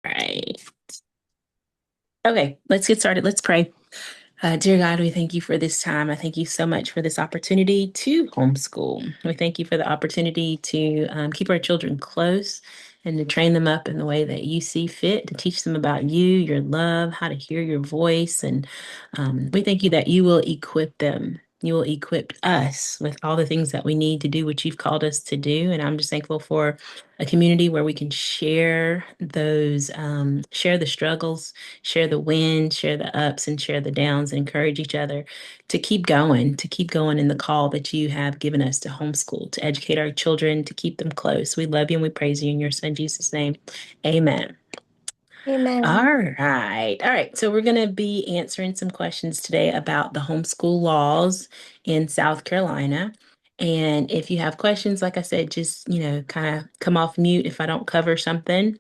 Right. Okay, let's get started. Let's pray. Dear God, we thank you for this time. I thank you so much for this opportunity to homeschool. We thank you for the opportunity to keep our children close and to train them up in the way that you see fit, to teach them about you, your love, how to hear your voice. And we thank you that you will equip them. You will equip us with all the things that we need to do what you've called us to do. And I'm just thankful for a community where we can share share the struggles, share the wins, share the ups, and share the downs, and encourage each other to keep going in the call that you have given us to homeschool, to educate our children, to keep them close. We love you and we praise you in your son Jesus' name. Amen. All Amen. right. All right. So we're going to be answering some questions today about the homeschool laws in South Carolina. And if you have questions, like I said, just, kind of come off mute if I don't cover something.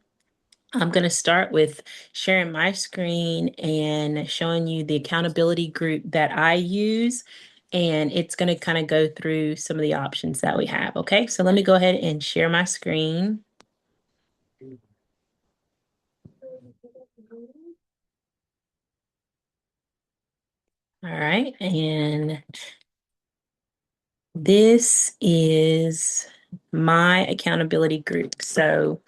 I'm going to start with sharing my screen and showing you the accountability group that I use. And it's going to kind of go through some of the options that we have. Okay, so let me go ahead and share my screen. All right, and this is my accountability group. So,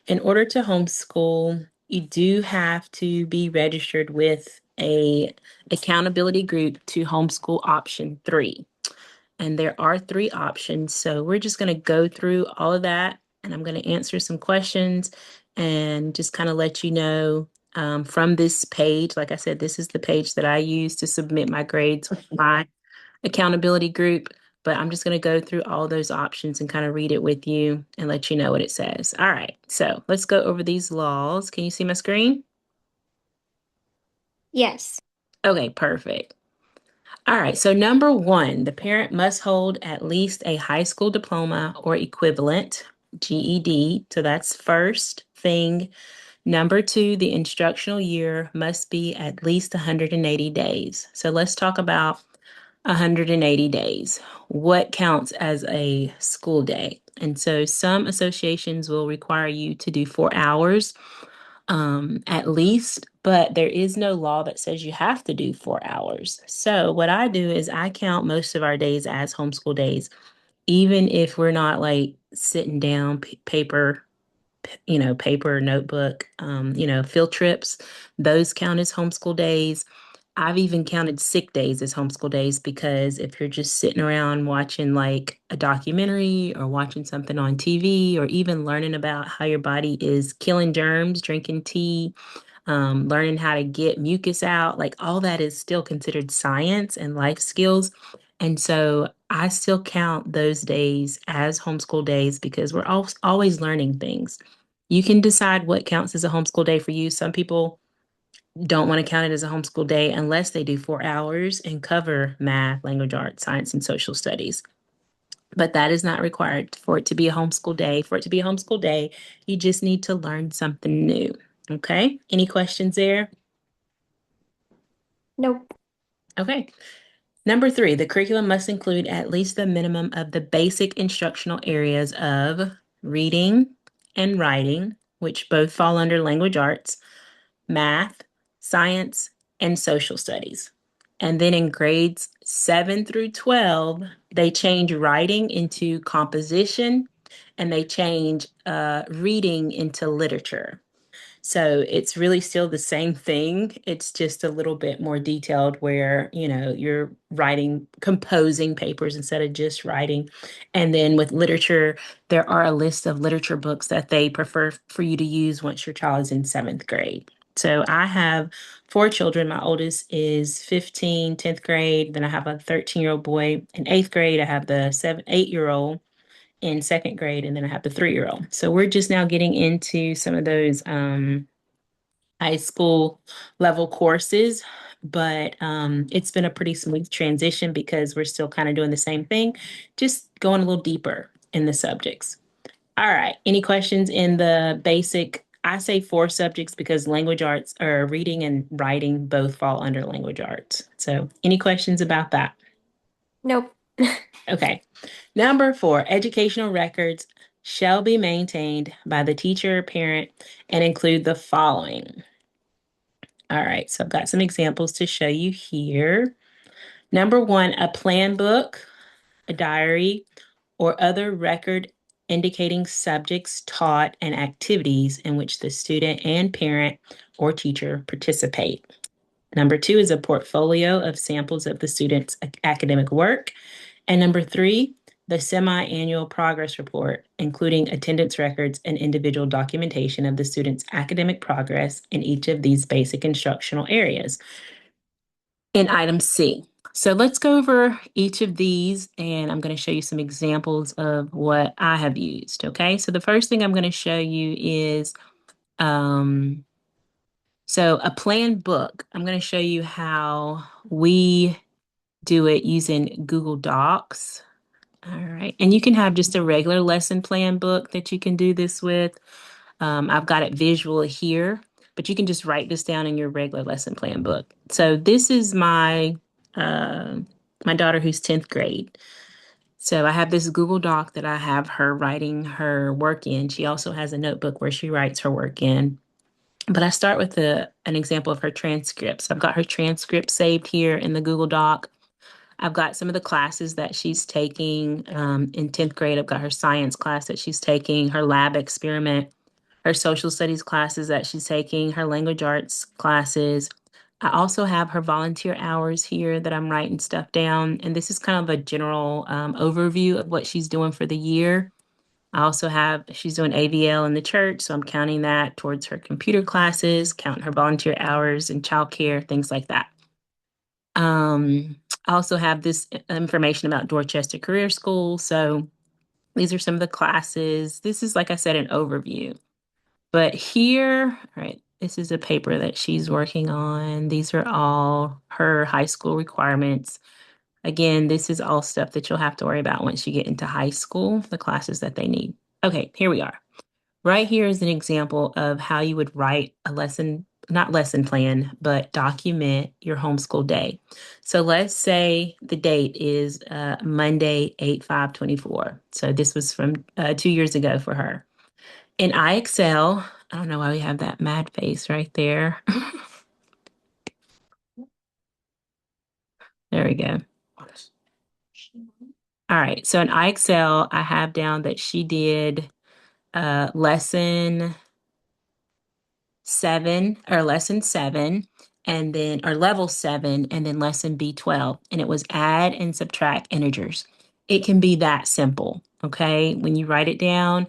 in order to homeschool, you do have to be registered with a accountability group to homeschool option 3. And there are 3 options. So, we're just going to go through all of that and I'm going to answer some questions and just kind of let you know from this page. Like I said, this is the page that I use to submit my grades with my accountability group, but I'm just going to go through all those options and kind of read it with you and let you know what it says. All right, so let's go over these laws. Can you see my screen? Yes. Okay, perfect. All right, so number 1, the parent must hold at least a high school diploma or equivalent, GED. So that's first thing. Number 2, the instructional year must be at least 180 days. So let's talk about 180 days. What counts as a school day? And so some associations will require you to do 4 hours at least, but there is no law that says you have to do 4 hours. So what I do is I count most of our days as homeschool days, even if we're not like sitting down paper paper, notebook, field trips, those count as homeschool days. I've even counted sick days as homeschool days because if you're just sitting around watching like a documentary or watching something on TV or even learning about how your body is killing germs, drinking tea, learning how to get mucus out, like all that is still considered science and life skills. And so I still count those days as homeschool days because we're always learning things. You can decide what counts as a homeschool day for you. Some people don't want to count it as a homeschool day unless they do 4 hours and cover math, language arts, science, and social studies. But that is not required for it to be a homeschool day. For it to be a homeschool day, you just need to learn something new. Okay. Any questions there? Nope. Okay. Number 3, the curriculum must include at least the minimum of the basic instructional areas of reading and writing, which both fall under language arts, math, science, and social studies. And then in grades 7 through 12, they change writing into composition and they change reading into literature. So it's really still the same thing. It's just a little bit more detailed where, you're writing, composing papers instead of just writing. And then with literature, there are a list of literature books that they prefer for you to use once your child is in 7th grade. So I have 4 children. My oldest is 15, 10th grade. Then I have a 13-year-old boy in 8th grade. I have the 8-year-old in 2nd grade, and then I have the 3-year-old. So we're just now getting into some of those high school level courses, but it's been a pretty smooth transition because we're still kind of doing the same thing, just going a little deeper in the subjects. All right. Any questions in the basic? I say 4 subjects because language arts or reading and writing both fall under language arts. So, any questions about that? Nope. Okay. Number 4, educational records shall be maintained by the teacher or parent and include the following. All right, so I've got some examples to show you here. Number one, a plan book, a diary, or other record indicating subjects taught and activities in which the student and parent or teacher participate. Number two is a portfolio of samples of the student's academic work. And number three, the semi-annual progress report, including attendance records and individual documentation of the student's academic progress in each of these basic instructional areas. In item C. So let's go over each of these, and I'm going to show you some examples of what I have used. Okay, so the first thing I'm going to show you is um, so a planned book. I'm going to show you how we do it using Google Docs. All right. And you can have just a regular lesson plan book that you can do this with. I've got it visual here, but you can just write this down in your regular lesson plan book. So this is uh, my daughter who's 10th grade. So I have this Google Doc that I have her writing her work in. She also has a notebook where she writes her work in. But I start with an example of her transcripts. I've got her transcript saved here in the Google Doc. I've got some of the classes that she's taking in 10th grade. I've got her science class that she's taking, her lab experiment, her social studies classes that she's taking, her language arts classes. I also have her volunteer hours here that I'm writing stuff down. And this is kind of a general overview of what she's doing for the year. I also have, she's doing AVL in the church, so I'm counting that towards her computer classes, counting her volunteer hours and childcare, things like that. I also have this information about Dorchester Career School. So these are some of the classes. This is, like I said, an overview. But here, all right, this is a paper that she's working on. These are all her high school requirements. Again, this is all stuff that you'll have to worry about once you get into high school, the classes that they need. Okay, here we are. Right here is an example of how you would write a lesson, not lesson plan, but document your homeschool day. So let's say the date is Monday, 8/5/24. So this was from 2 years ago for her. In iExcel, I don't know why we have that mad face right there. There we go. All right. So in iExcel, I have down that she did lesson seven, and then, or level seven, and then lesson B12. And it was add and subtract integers. It can be that simple. Okay. When you write it down,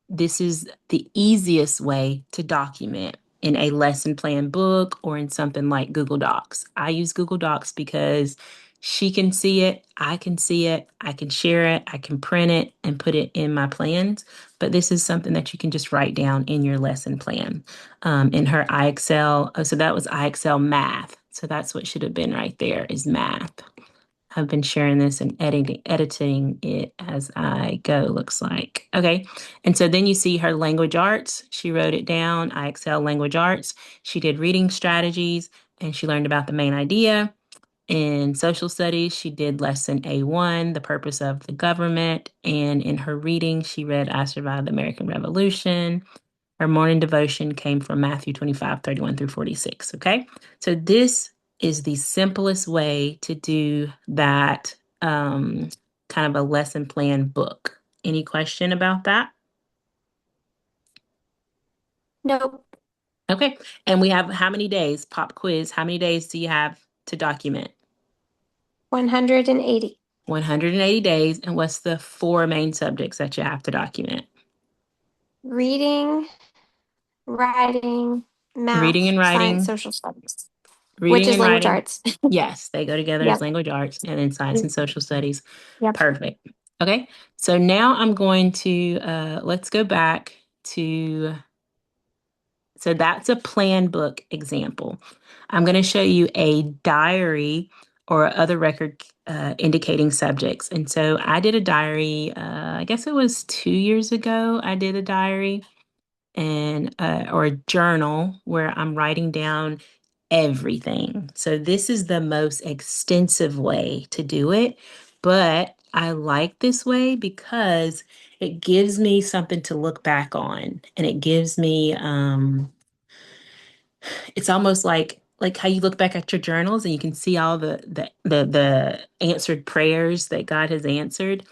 this is the easiest way to document in a lesson plan book or in something like Google Docs. I use Google Docs because she can see it, I can see it, I can share it, I can print it and put it in my plans. But this is something that you can just write down in your lesson plan. In her iExcel, oh, so that was iExcel math. So that's what should have been right there is math. I've been sharing this and editing it as I go, looks like. Okay. And so then you see her language arts. She wrote it down. iExcel language arts. She did reading strategies and she learned about the main idea. In social studies, she did lesson A1, the purpose of the government. And in her reading, she read I Survived the American Revolution. Our morning devotion came from Matthew 25:31-46. Okay. So this is the simplest way to do that kind of a lesson plan book. Any question about that? Nope. Okay. And we have how many days? Pop quiz. How many days do you have to document? 180. 180 days. And what's the four main subjects that you have to document? Reading, writing, Reading math, and science, writing. social studies, which Reading is and language writing. arts. Yes, they go together as Yep. language arts and then science and social studies. Yep. Perfect. Okay, so now I'm going to let's go back to, so that's a plan book example. I'm going to show you a diary or other record indicating subjects. And so I did a diary, I guess it was 2 years ago, I did a diary and or a journal where I'm writing down everything. So this is the most extensive way to do it, but I like this way because it gives me something to look back on, and it gives me it's almost like how you look back at your journals and you can see all the answered prayers that God has answered.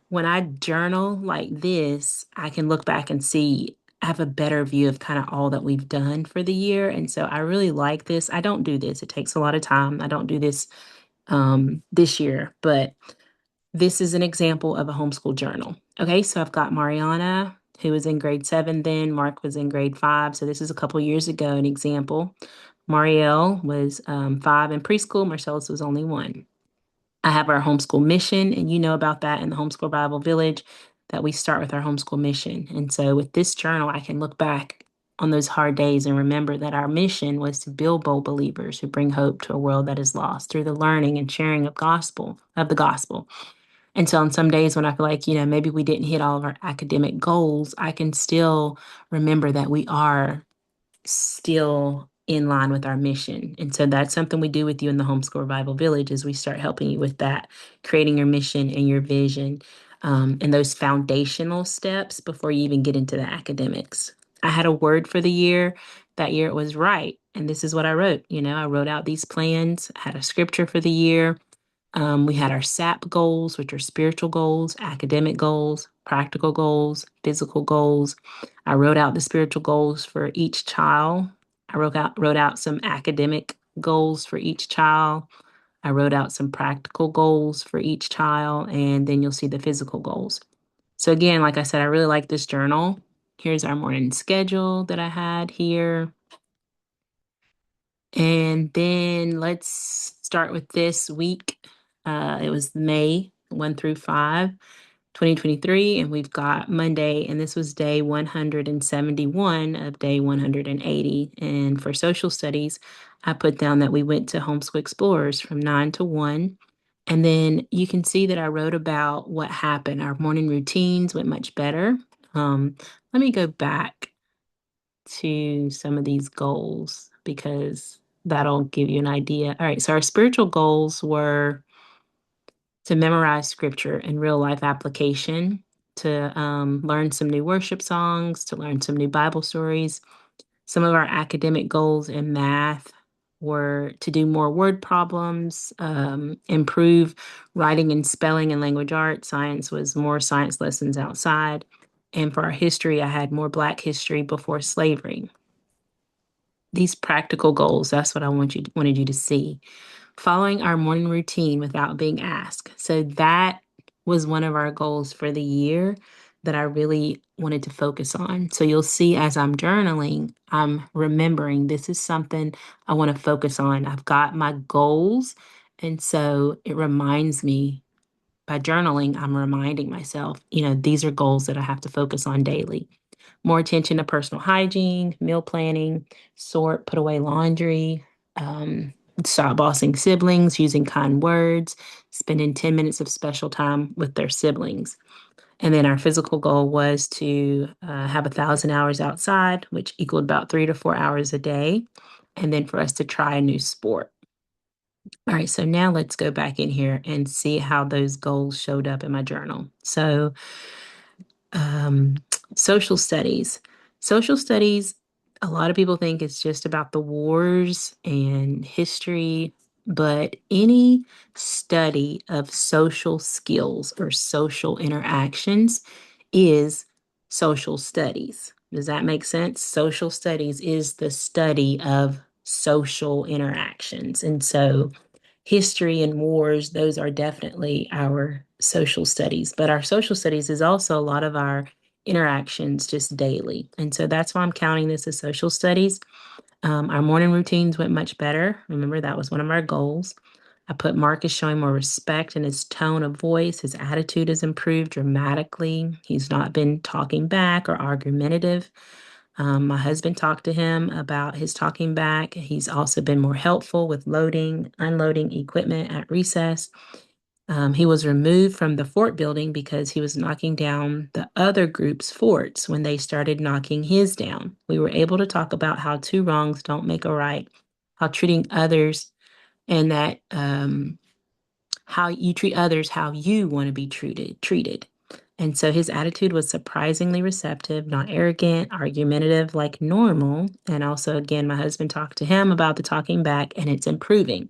When I journal like this, I can look back and see I have a better view of kind of all that we've done for the year. And so I really like this. I don't do this. It takes a lot of time. I don't do this this year, but this is an example of a homeschool journal. Okay, so I've got Mariana, who was in grade 7 then. Mark was in grade 5. So this is a couple years ago, an example. Marielle was 5 in preschool. Marcellus was only 1. I have our homeschool mission, and you know about that in the Homeschool Bible Village, that we start with our homeschool mission. And so with this journal, I can look back on those hard days and remember that our mission was to build bold believers who bring hope to a world that is lost through the learning and sharing of the gospel. And so on some days when I feel like, maybe we didn't hit all of our academic goals, I can still remember that we are still in line with our mission. And so that's something we do with you in the Homeschool Revival Village is we start helping you with that, creating your mission and your vision, and those foundational steps before you even get into the academics. I had a word for the year. That year it was right. And this is what I wrote. I wrote out these plans, had a scripture for the year. We had our SAP goals, which are spiritual goals, academic goals, practical goals, physical goals. I wrote out the spiritual goals for each child. I wrote out some academic goals for each child. I wrote out some practical goals for each child, and then you'll see the physical goals. So again, like I said, I really like this journal. Here's our morning schedule that I had here. And then let's start with this week. It was May 1 through 5, 2023, and we've got Monday, and this was day 171 of day 180. And for social studies, I put down that we went to Homeschool Explorers from 9 to 1. And then you can see that I wrote about what happened. Our morning routines went much better. Um, Let me go back to some of these goals because that'll give you an idea. All right, so our spiritual goals were to memorize scripture and real life application, to learn some new worship songs, to learn some new Bible stories. Some of our academic goals in math were to do more word problems, improve writing and spelling and language arts. Science was more science lessons outside. And for our history, I had more Black history before slavery. These practical goals, that's what I wanted you to see. Following our morning routine without being asked. So that was one of our goals for the year that I really wanted to focus on. So you'll see as I'm journaling, I'm remembering this is something I want to focus on. I've got my goals. And so it reminds me by journaling, I'm reminding myself, these are goals that I have to focus on daily. More attention to personal hygiene, meal planning, sort, put away laundry, stop bossing siblings, using kind words, spending 10 minutes of special time with their siblings. And then our physical goal was to have 1,000 hours outside, which equaled about 3 to 4 hours a day. And then for us to try a new sport. All right, so now let's go back in here and see how those goals showed up in my journal. So um, social studies. Social studies, a lot of people think it's just about the wars and history, but any study of social skills or social interactions is social studies. Does that make sense? Social studies is the study of social interactions. And so history and wars, those are definitely our social studies. But our social studies is also a lot of our interactions just daily. And so that's why I'm counting this as social studies. Our morning routines went much better. Remember, that was one of our goals. I put Mark is showing more respect in his tone of voice. His attitude has improved dramatically. He's not been talking back or argumentative. My husband talked to him about his talking back. He's also been more helpful with loading, unloading equipment at recess. He was removed from the fort building because he was knocking down the other group's forts when they started knocking his down. We were able to talk about how two wrongs don't make a right, how treating others and that how you treat others how you want to be treated. And so his attitude was surprisingly receptive, not arrogant, argumentative like normal. And also, again, my husband talked to him about the talking back, and it's improving.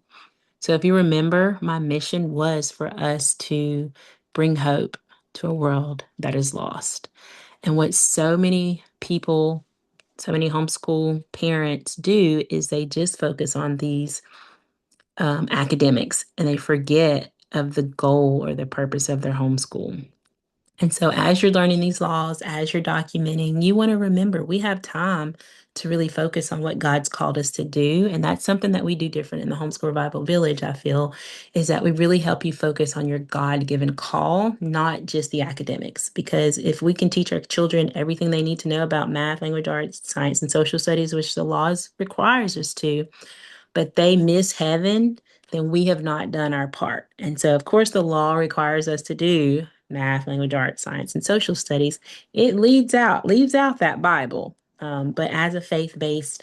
So if you remember, my mission was for us to bring hope to a world that is lost. And what so many people, so many homeschool parents do is they just focus on these academics and they forget of the goal or the purpose of their homeschool. And so, as you're learning these laws, as you're documenting, you want to remember we have time to really focus on what God's called us to do. And that's something that we do different in the Homeschool Revival Village, I feel, is that we really help you focus on your God given call, not just the academics. Because if we can teach our children everything they need to know about math, language arts, science, and social studies, which the laws requires us to, but they miss heaven, then we have not done our part. And so, of course, the law requires us to do math, language arts, science, and social studies. It leaves out that Bible. But as a faith-based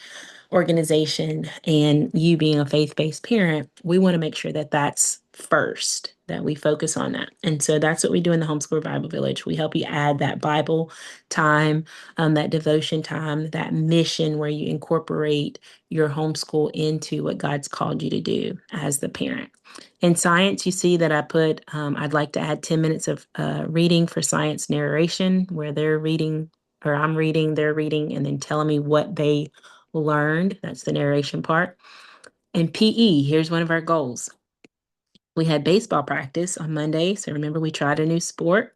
organization and you being a faith-based parent, we want to make sure that that's first, that we focus on that. And so that's what we do in the Homeschool Bible Village. We help you add that Bible time, that devotion time, that mission where you incorporate your homeschool into what God's called you to do as the parent. In science, you see that I put, I'd like to add 10 minutes of reading for science narration, where they're reading, or I'm reading, they're reading, and then telling me what they learned. That's the narration part. And PE, here's one of our goals. We had baseball practice on Monday. So remember, we tried a new sport.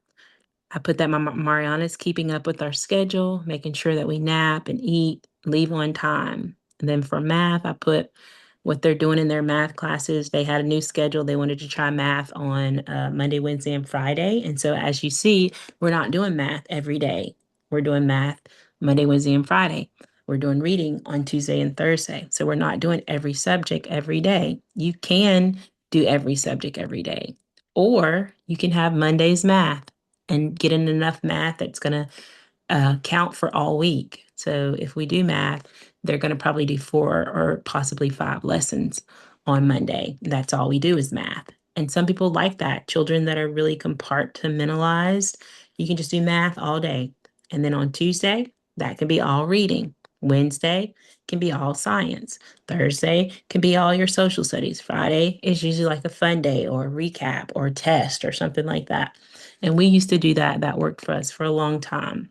I put that Mariana's keeping up with our schedule, making sure that we nap and eat, leave on time. And then for math, I put what they're doing in their math classes. They had a new schedule. They wanted to try math on Monday, Wednesday, and Friday. And so, as you see, we're not doing math every day. We're doing math Monday, Wednesday, and Friday. We're doing reading on Tuesday and Thursday. So, we're not doing every subject every day. You can do every subject every day, or you can have Monday's math and get in enough math that's going to count for all week. So if we do math, they're going to probably do 4 or possibly 5 lessons on Monday. That's all we do is math. And some people like that. Children that are really compartmentalized, you can just do math all day. And then on Tuesday, that can be all reading. Wednesday can be all science. Thursday can be all your social studies. Friday is usually like a fun day or a recap or a test or something like that. And we used to do that. That worked for us for a long time.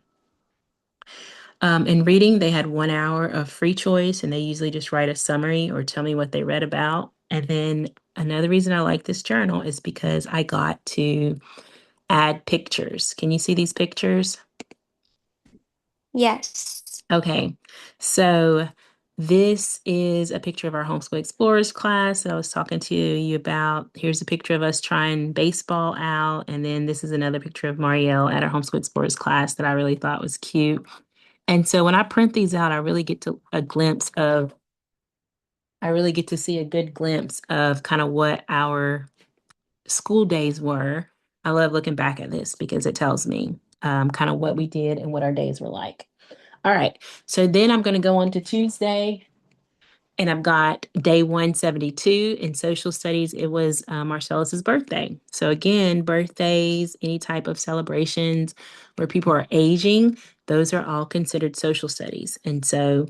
In reading, they had 1 hour of free choice, and they usually just write a summary or tell me what they read about. And then another reason I like this journal is because I got to add pictures. Can you see these pictures? Yes. Okay, so this is a picture of our Homeschool Explorers class that I was talking to you about. Here's a picture of us trying baseball out, and then this is another picture of Marielle at our Homeschool Explorers class that I really thought was cute. And so when I print these out, I really get to see a good glimpse of kind of what our school days were. I love looking back at this because it tells me kind of what we did and what our days were like. All right. So then I'm going to go on to Tuesday. And I've got day 172 in social studies. It was Marcellus's birthday. So again, birthdays, any type of celebrations where people are aging, those are all considered social studies. And so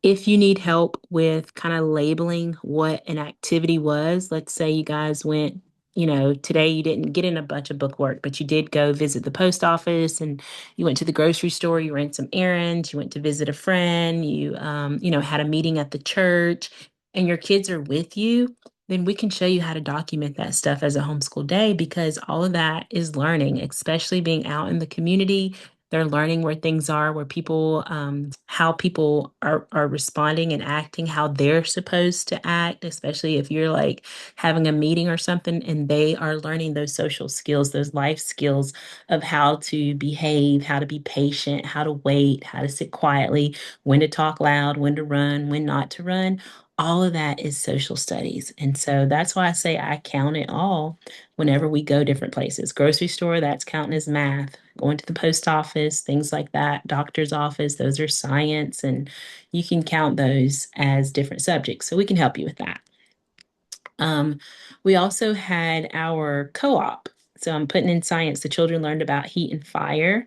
if you need help with kind of labeling what an activity was, let's say you guys went, today you didn't get in a bunch of book work, but you did go visit the post office and you went to the grocery store, you ran some errands, you went to visit a friend, you had a meeting at the church, and your kids are with you, then we can show you how to document that stuff as a homeschool day because all of that is learning, especially being out in the community. They're learning where things are, where people, how people are responding and acting, how they're supposed to act, especially if you're like having a meeting or something, and they are learning those social skills, those life skills of how to behave, how to be patient, how to wait, how to sit quietly, when to talk loud, when to run, when not to run. All of that is social studies. And so that's why I say I count it all whenever we go different places. Grocery store, that's counting as math. Going to the post office, things like that, doctor's office, those are science, and you can count those as different subjects. So we can help you with that. Um, we also had our co-op. So I'm putting in science. The children learned about heat and fire.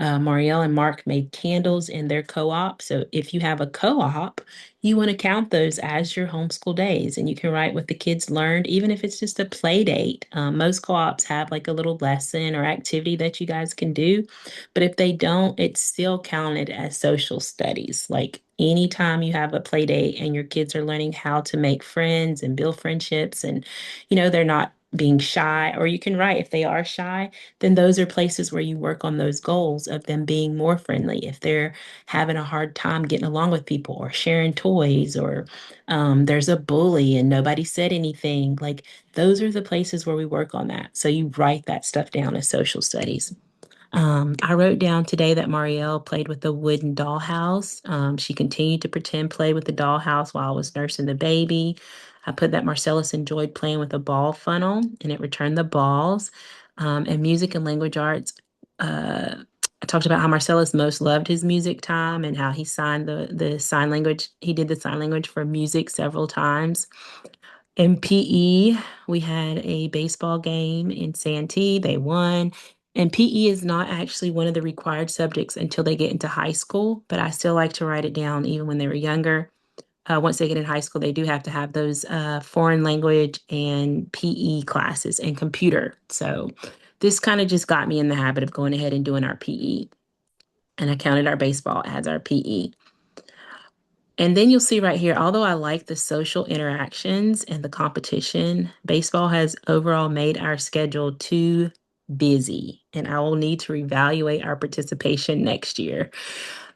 Marielle and Mark made candles in their co-op. So if you have a co-op, you want to count those as your homeschool days, and you can write what the kids learned, even if it's just a play date. Most co-ops have like a little lesson or activity that you guys can do, but if they don't, it's still counted as social studies. Like anytime you have a play date and your kids are learning how to make friends and build friendships, and they're not being shy, or you can write if they are shy, then those are places where you work on those goals of them being more friendly. If they're having a hard time getting along with people or sharing toys, or there's a bully and nobody said anything, like those are the places where we work on that. So you write that stuff down as social studies. I wrote down today that Marielle played with the wooden dollhouse. She continued to pretend play with the dollhouse while I was nursing the baby. I put that Marcellus enjoyed playing with a ball funnel and it returned the balls. And music and language arts, uh, I talked about how Marcellus most loved his music time and how he signed the sign language. He did the sign language for music several times. In PE, we had a baseball game in Santee. They won. And PE is not actually one of the required subjects until they get into high school, but I still like to write it down even when they were younger. Once they get in high school, they do have to have those foreign language and PE classes and computer. So this kind of just got me in the habit of going ahead and doing our PE. And I counted our baseball as our PE. And then you'll see right here, although I like the social interactions and the competition, baseball has overall made our schedule too busy, and I will need to reevaluate our participation next year.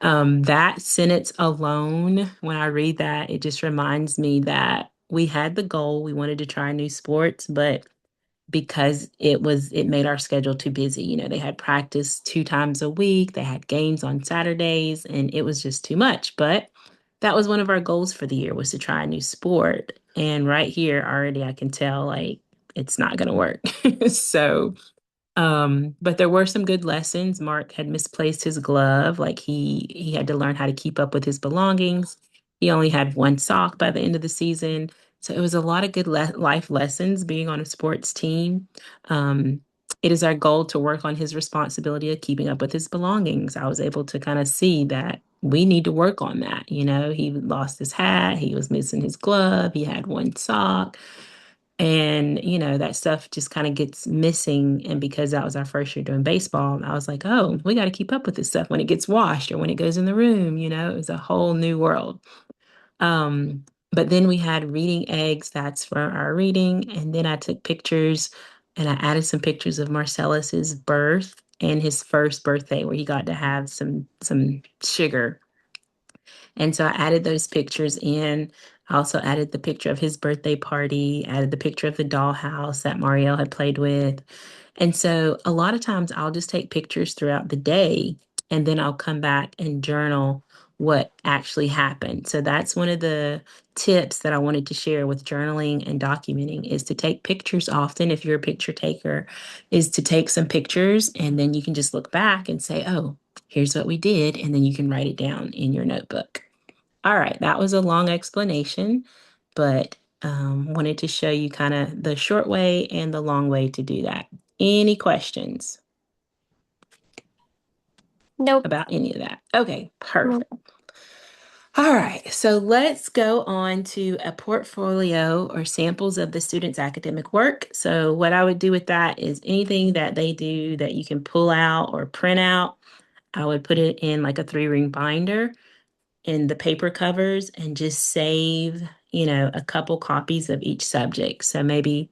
That sentence alone, when I read that, it just reminds me that we had the goal, we wanted to try new sports, but because it made our schedule too busy. They had practice 2 times a week, they had games on Saturdays, and it was just too much. But that was one of our goals for the year, was to try a new sport. And right here already I can tell like it's not going to work. So but there were some good lessons. Mark had misplaced his glove, like he had to learn how to keep up with his belongings. He only had one sock by the end of the season. So it was a lot of good life lessons being on a sports team. Um, it is our goal to work on his responsibility of keeping up with his belongings. I was able to kind of see that we need to work on that. He lost his hat, he was missing his glove, he had one sock. And, that stuff just kind of gets missing. And because that was our first year doing baseball, I was like, oh, we got to keep up with this stuff when it gets washed or when it goes in the room. It was a whole new world. Um, but then we had reading eggs. That's for our reading. And then I took pictures and I added some pictures of Marcellus's birth and his first birthday where he got to have some sugar. And so I added those pictures in. I also added the picture of his birthday party, added the picture of the dollhouse that Marielle had played with. And so a lot of times I'll just take pictures throughout the day and then I'll come back and journal what actually happened. So that's one of the tips that I wanted to share with journaling and documenting, is to take pictures often. If you're a picture taker, is to take some pictures and then you can just look back and say, oh, here's what we did. And then you can write it down in your notebook. All right, that was a long explanation, but wanted to show you kind of the short way and the long way to do that. Any questions Nope. about any of that? Okay, Nope. perfect. All right, so let's go on to a portfolio or samples of the student's academic work. So what I would do with that is anything that they do that you can pull out or print out, I would put it in like a 3-ring binder in the paper covers and just save, a couple copies of each subject. So maybe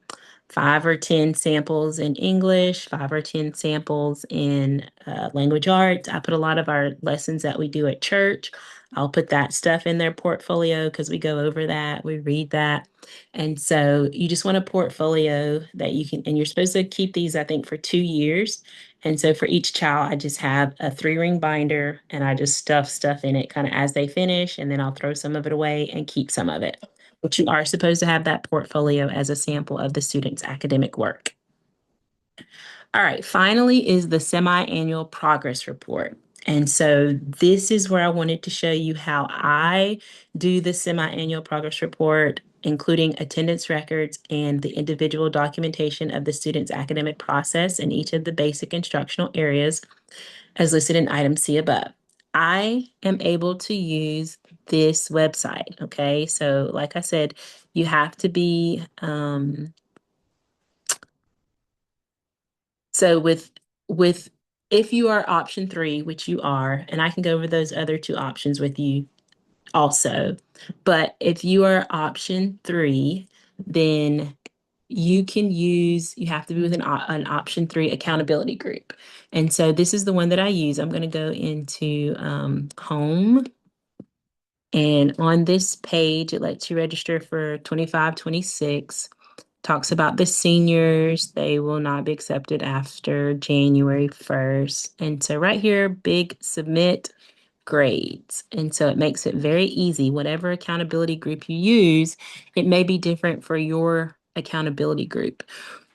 5 or 10 samples in English, 5 or 10 samples in language arts. I put a lot of our lessons that we do at church. I'll put that stuff in their portfolio because we go over that, we read that. And so you just want a portfolio that you can, and you're supposed to keep these, I think, for 2 years. And so for each child, I just have a 3-ring binder and I just stuff stuff in it kind of as they finish. And then I'll throw some of it away and keep some of it. But you are supposed to have that portfolio as a sample of the student's academic work. All right, finally is the semi-annual progress report. And so this is where I wanted to show you how I do the semi-annual progress report, including attendance records and the individual documentation of the student's academic process in each of the basic instructional areas as listed in item C above. I am able to use this website, okay? So like I said, you have to be, so with if you are option three, which you are, and I can go over those other two options with you also. But if you are option three, then you have to be with an option three accountability group. And so this is the one that I use. I'm going to go into home. And on this page, it lets you register for 25, 26. Talks about the seniors. They will not be accepted after January 1st. And so right here, big submit grades. And so it makes it very easy. Whatever accountability group you use, it may be different for your accountability group.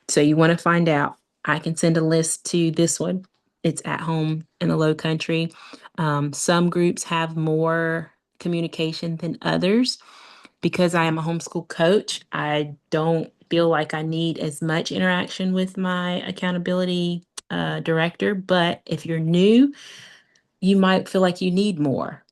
So you want to find out. I can send a list to this one. It's at home in the low country. Some groups have more communication than others. Because I am a homeschool coach, I don't feel like I need as much interaction with my accountability director. But if you're new, you might feel like you need more.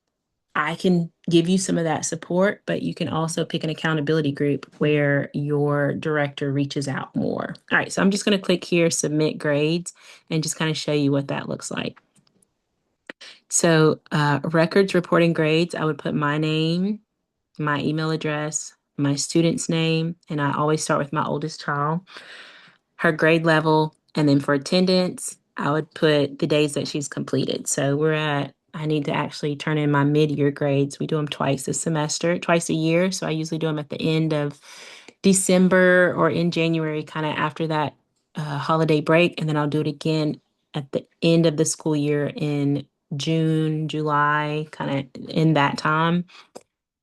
I can give you some of that support, but you can also pick an accountability group where your director reaches out more. All right, so I'm just going to click here, submit grades, and just kind of show you what that looks like. So, records reporting grades, I would put my name, my email address, my student's name, and I always start with my oldest child, her grade level, and then for attendance, I would put the days that she's completed. So I need to actually turn in my mid-year grades. We do them twice a semester, twice a year. So I usually do them at the end of December or in January, kind of after that holiday break. And then I'll do it again at the end of the school year in June, July, kind of in that time.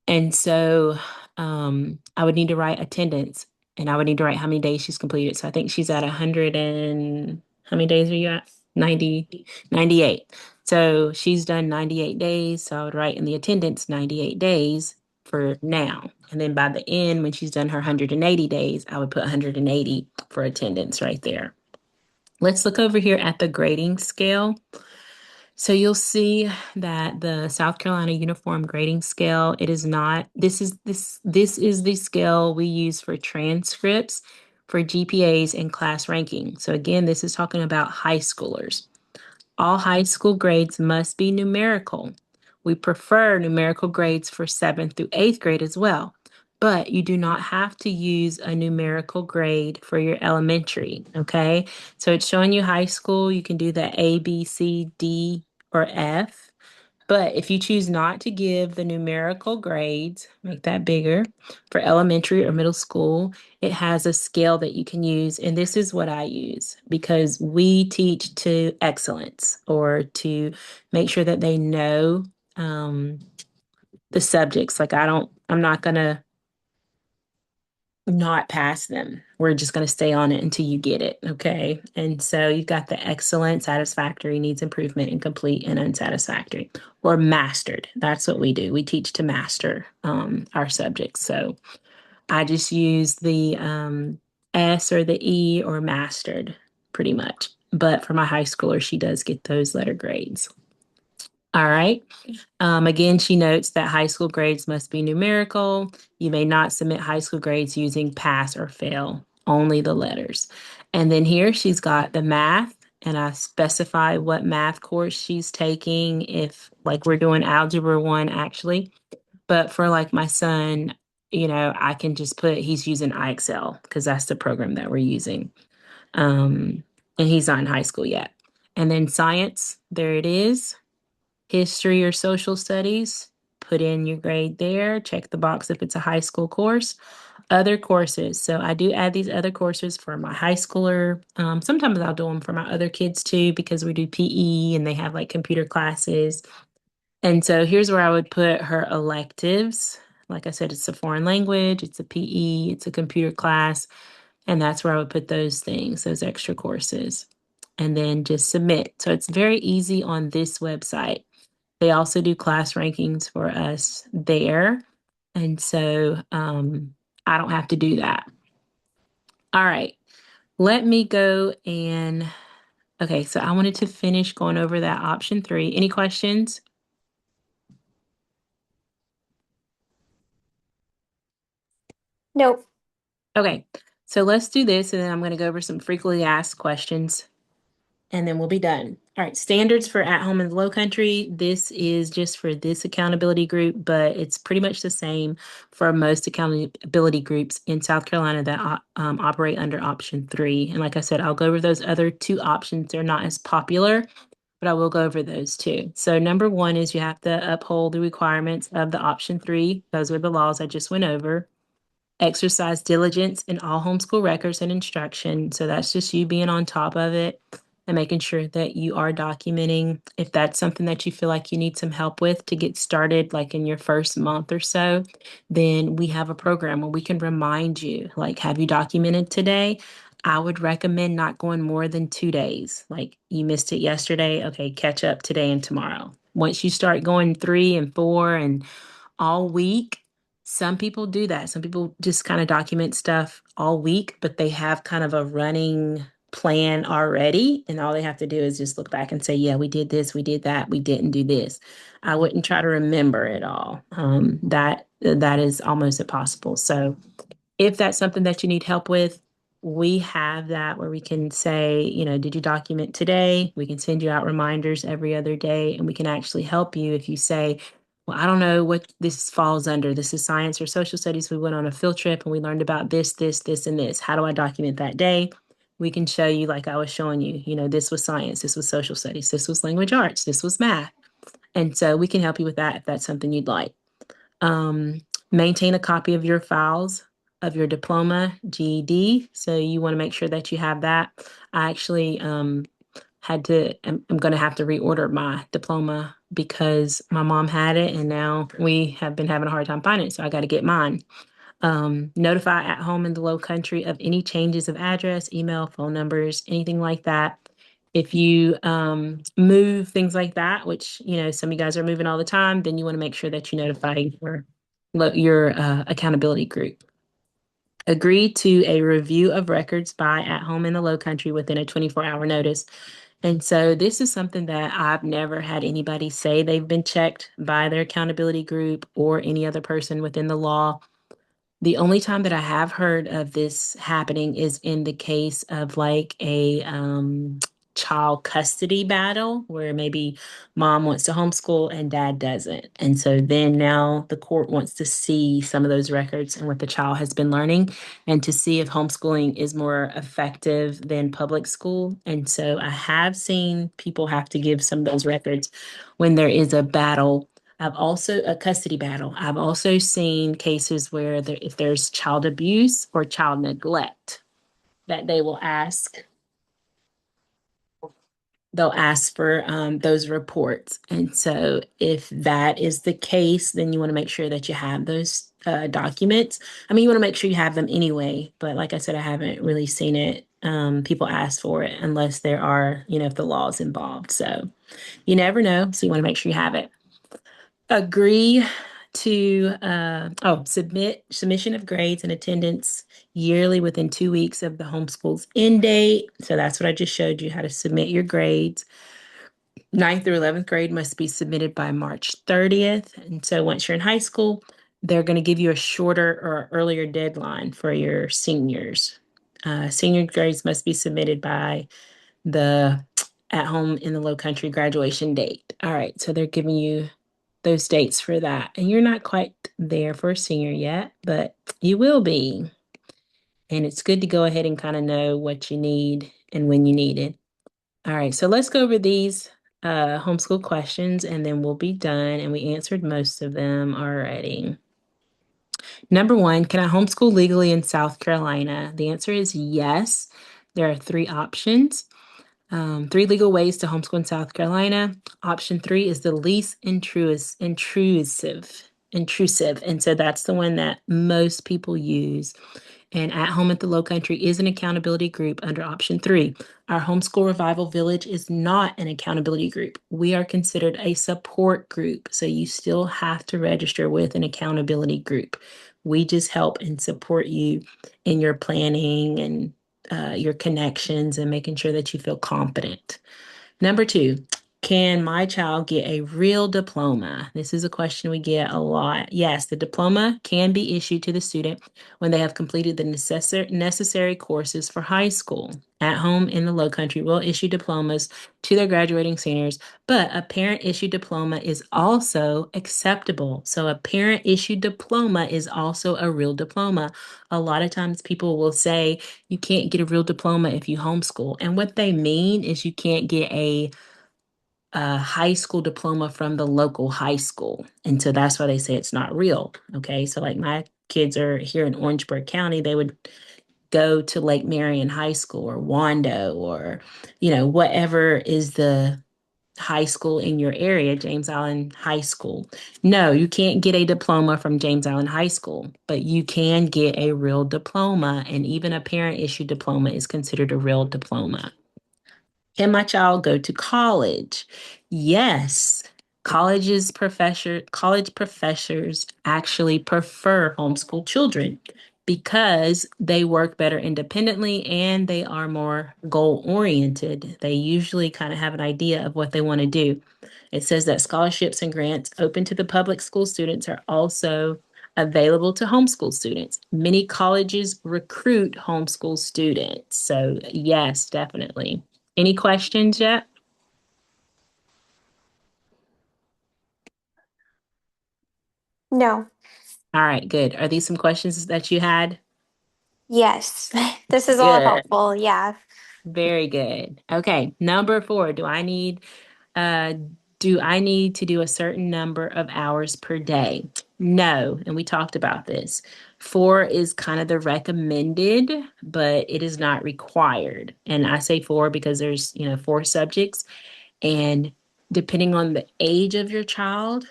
And so I would need to write attendance and I would need to write how many days she's completed. So I think she's at 100 and how many days are you at? 90, 98. So she's done 98 days. So I would write in the attendance 98 days for now. And then by the end, when she's done her 180 days, I would put 180 for attendance right there. Let's look over here at the grading scale. So you'll see that the South Carolina Uniform Grading Scale, it is not, this is the scale we use for transcripts, for GPAs and class ranking. So again, this is talking about high schoolers. All high school grades must be numerical. We prefer numerical grades for 7th through 8th grade as well, but you do not have to use a numerical grade for your elementary, okay? So it's showing you high school. You can do the A, B, C, D, or F. But if you choose not to give the numerical grades, make that bigger for elementary or middle school, it has a scale that you can use. And this is what I use because we teach to excellence or to make sure that they know um, the subjects. Like I'm not going to not pass them. We're just going to stay on it until you get it. Okay. And so you've got the excellent, satisfactory, needs improvement, incomplete, and unsatisfactory, or mastered. That's what we do. We teach to master our subjects. So I just use the S or the E or mastered pretty much. But for my high schooler, she does get those letter grades. All right. Again, she notes that high school grades must be numerical. You may not submit high school grades using pass or fail, only the letters. And then here she's got the math, and I specify what math course she's taking if, like, we're doing Algebra 1 actually. But for like my son, I can just put he's using iExcel because that's the program that we're using. Um, and he's not in high school yet. And then science, there it is. History or social studies, put in your grade there. Check the box if it's a high school course. Other courses. So I do add these other courses for my high schooler. Sometimes I'll do them for my other kids too because we do PE and they have like computer classes. And so here's where I would put her electives. Like I said, it's a foreign language, it's a PE, it's a computer class, and that's where I would put those things, those extra courses. and then just submit. So it's very easy on this website. They also do class rankings for us there. And so I don't have to do that. All right. Let me go and, okay, so I wanted to finish going over that option 3. Any questions? Nope. Okay, so let's do this, and then I'm going to go over some frequently asked questions, and then we'll be done. All right, standards for at home in the low country. This is just for this accountability group, but it's pretty much the same for most accountability groups in South Carolina that operate under option 3. And like I said, I'll go over those other 2 options. They're not as popular, but I will go over those too. So number 1 is you have to uphold the requirements of the option 3. Those were the laws I just went over. Exercise diligence in all homeschool records and instruction. So that's just you being on top of it and making sure that you are documenting. If that's something that you feel like you need some help with to get started, like in your first month or so, then we have a program where we can remind you, like, have you documented today? I would recommend not going more than 2 days. Like, you missed it yesterday. Okay, catch up today and tomorrow. Once you start going 3 and 4 and all week, some people do that. Some people just kind of document stuff all week, but they have kind of a running plan already. And all they have to do is just look back and say, yeah, we did this, we did that, we didn't do this. I wouldn't try to remember it all. That is almost impossible. So if that's something that you need help with, we have that where we can say, did you document today? We can send you out reminders every other day, and we can actually help you if you say, well, I don't know what this falls under. This is science or social studies. We went on a field trip and we learned about this, this, this, and this. How do I document that day? We can show you, like I was showing you, this was science, this was social studies, this was language arts, this was math. And so we can help you with that if that's something you'd like. Um, Maintain a copy of your files of your diploma, GED. So you want to make sure that you have that. I actually I'm going to have to reorder my diploma because my mom had it and now we have been having a hard time finding it. So I got to get mine. Notify at home in the low country of any changes of address, email, phone numbers, anything like that. If you move things like that, which some of you guys are moving all the time, then you want to make sure that you notify your accountability group. Agree to a review of records by at home in the low country within a 24-hour notice. And so this is something that I've never had anybody say they've been checked by their accountability group or any other person within the law. The only time that I have heard of this happening is in the case of like a child custody battle where maybe mom wants to homeschool and dad doesn't. And so then now the court wants to see some of those records and what the child has been learning and to see if homeschooling is more effective than public school. And so I have seen people have to give some of those records when there is a battle. I've also a custody battle. I've also seen cases where if there's child abuse or child neglect, that they'll ask for those reports. And so if that is the case, then you want to make sure that you have those documents. I mean, you want to make sure you have them anyway. But like I said, I haven't really seen it. People ask for it unless there are, if the law is involved. So you never know. So you want to make sure you have it. Agree to submission of grades and attendance yearly within 2 weeks of the homeschool's end date. So that's what I just showed you, how to submit your grades. Ninth through 11th grade must be submitted by March 30th. And so once you're in high school, they're going to give you a shorter or earlier deadline for your seniors. Senior grades must be submitted by the at home in the low country graduation date. All right, so they're giving you those dates for that. And you're not quite there for a senior yet, but you will be. And it's good to go ahead and kind of know what you need and when you need it. All right, so let's go over these homeschool questions and then we'll be done. And we answered most of them already. Number 1, can I homeschool legally in South Carolina? The answer is yes. There are 3 options. 3 legal ways to homeschool in South Carolina. Option 3 is the least intrusive. And so that's the one that most people use. And At Home at the Low Country is an accountability group under option three. Our Homeschool Revival Village is not an accountability group. We are considered a support group. So you still have to register with an accountability group. We just help and support you in your planning and your connections and making sure that you feel confident. Number two, can my child get a real diploma? This is a question we get a lot. Yes, the diploma can be issued to the student when they have completed the necessary courses for high school. At Home in the Low Country will issue diplomas to their graduating seniors, but a parent issued diploma is also acceptable. So, a parent issued diploma is also a real diploma. A lot of times people will say, you can't get a real diploma if you homeschool. And what they mean is you can't get a high school diploma from the local high school. And so that's why they say it's not real. Okay. So, like, my kids are here in Orangeburg County, they would go to Lake Marion High School or Wando or, whatever is the high school in your area, James Allen High School. No, you can't get a diploma from James Allen High School, but you can get a real diploma. And even a parent issued diploma is considered a real diploma. Can my child go to college? Yes. College professors actually prefer homeschool children because they work better independently and they are more goal oriented. They usually kind of have an idea of what they want to do. It says that scholarships and grants open to the public school students are also available to homeschool students. Many colleges recruit homeschool students. So, yes, definitely. Any questions yet? No. All right, good. Are these some questions that you had? Yes. This is all Good. helpful. Yeah. Very good. Okay, number four. Uh do I need to do a certain number of hours per day? No, and we talked about this. Four is kind of the recommended, but it is not required. And I say four because there's, four subjects, and depending on the age of your child,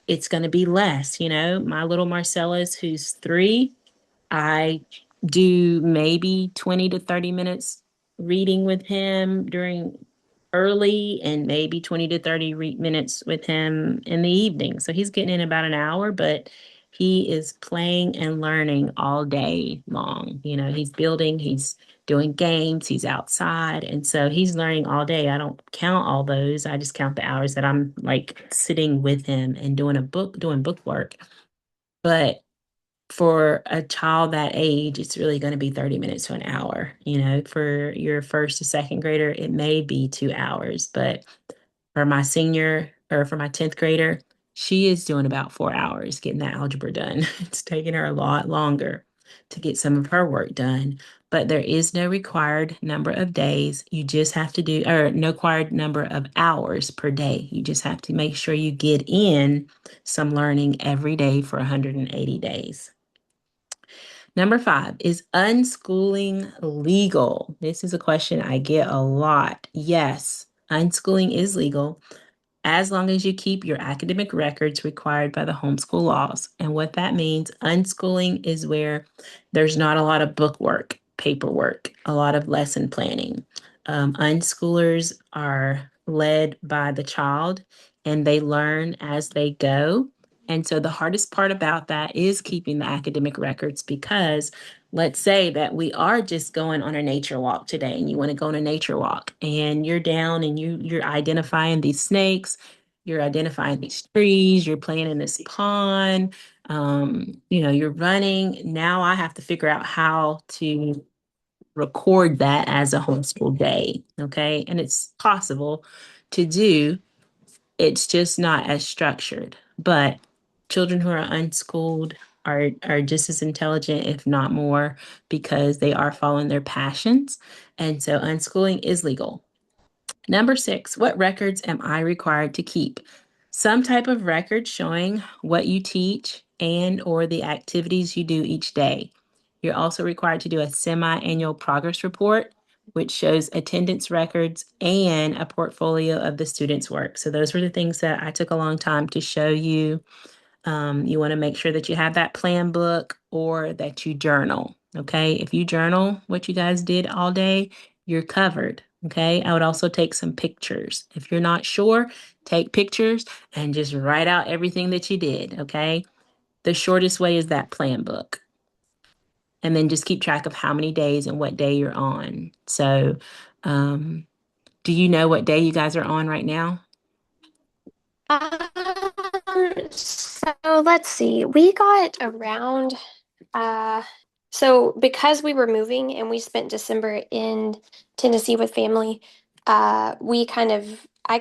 it's going to be less. My little Marcellus, who's 3, I do maybe 20 to 30 minutes reading with him during early and maybe 20 to 30 minutes with him in the evening. So he's getting in about an hour, but he is playing and learning all day long. He's building, he's doing games, he's outside. And so he's learning all day. I don't count all those. I just count the hours that I'm like sitting with him and doing book work. But for a child that age, it's really going to be 30 minutes to an hour. For your first to second grader, it may be 2 hours. But for my senior or for my 10th grader, she is doing about 4 hours getting that algebra done. It's taking her a lot longer to get some of her work done. But there is no required number of days. You just have to do, or no required number of hours per day. You just have to make sure you get in some learning every day for 180 days. Number five, is unschooling legal? This is a question I get a lot. Yes, unschooling is legal as long as you keep your academic records required by the homeschool laws. And what that means, unschooling is where there's not a lot of book work, paperwork, a lot of lesson planning. Unschoolers are led by the child and they learn as they go. And so the hardest part about that is keeping the academic records because let's say that we are just going on a nature walk today and you want to go on a nature walk and you're down and you're identifying these snakes, you're identifying these trees, you're playing in this pond, you're running. Now I have to figure out how to record that as a homeschool day. Okay. And it's possible to do, it's just not as structured. But children who are unschooled are just as intelligent, if not more, because they are following their passions. And so unschooling is legal. Number six, what records am I required to keep? Some type of record showing what you teach and or the activities you do each day. You're also required to do a semi-annual progress report, which shows attendance records and a portfolio of the student's work. So those were the things that I took a long time to show you. You want to make sure that you have that plan book or that you journal. Okay. If you journal what you guys did all day, you're covered. Okay. I would also take some pictures. If you're not sure, take pictures and just write out everything that you did. Okay. The shortest way is that plan book. And then just keep track of how many days and what day you're on. So, um, do you know what day you guys are on right now? So let's see. We got around uh so because we were moving and we spent December in Tennessee with family, I